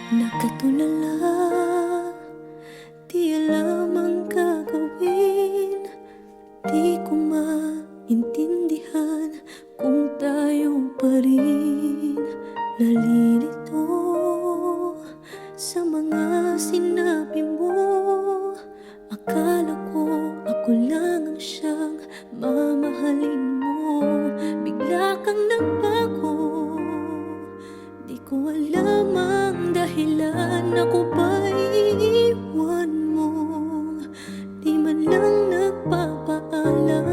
Nakatulala, di alam ang gagawin. Di ko maintindihan kung tayo pa rin. Nalilito sa mga sinabi mo. Akala ko ako lang ang siyang mamahalin mo. Bigla kang nagbago, di ko alam ang dahilan. Ako ba'y iiwan mo? Di man lang nagpapaalam.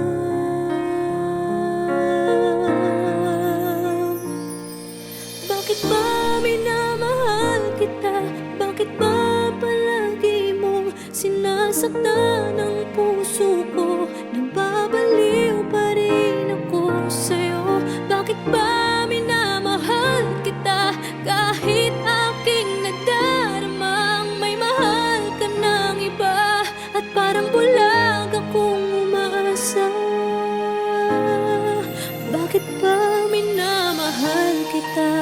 Bakit ba minamahal kita? Bakit ba palagi mong sinasaktan ang puso ko? Nababaliw pa rin ako sa'yo. Bakit ba minamahal kita kahit aking nagdaramang may mahal ka ng iba? At parang bulag akong umaasa. Bakit ba minamahal kita?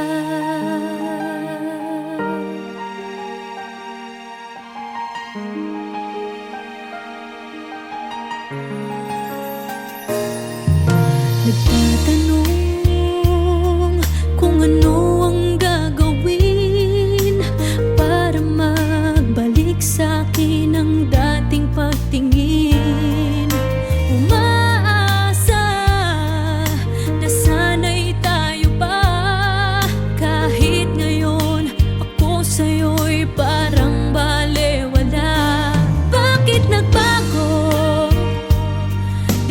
Nagtatanong kung ano ang gagawin para magbalik sa'kin ang dating pagtingin. Umaasa na sana'y tayo pa. Kahit ngayon ako sa'yo'y parang balewala. Bakit nagbago?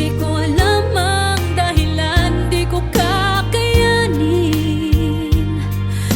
Di ko alam ang dahilan. Di ko kakayanin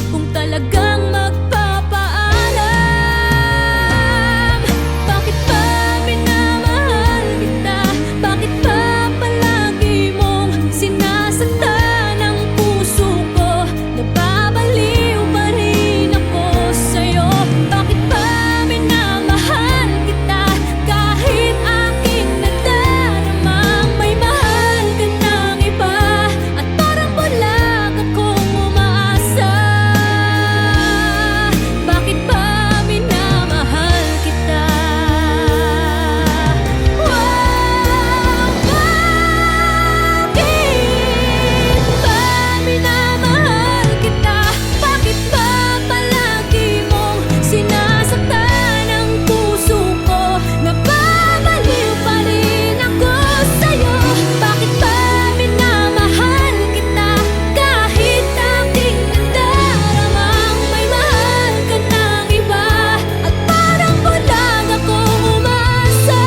kung talagang magpapaalam. Bakit ba minamahal kita? Bakit ba palagi mong sinasaktan ang puso ko? Nababaliw pa rin ako sa'yo. Bakit ba minamahal kita kahit aking nagdaramang may mahal ka ng iba? At parang bulag akong umaasa. Bakit ba minamahal kita? Bakit ba minamahal kita? Bakit ba palagi mong sinasaktan ang puso ko? Nababaliw pa rin ako sa'yo. Bakit ba minamahal kita kahit aking nagdaramang may mahal ka ng iba? At parang bulag akong umaasa.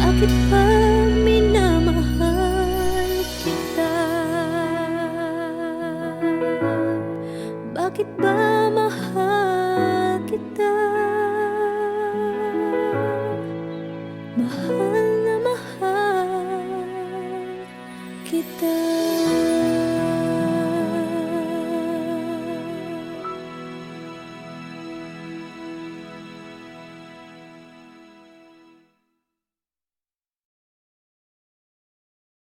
Bakit ba minamahal kita? Bakit ba mahal kita? Mahal na mahal kita.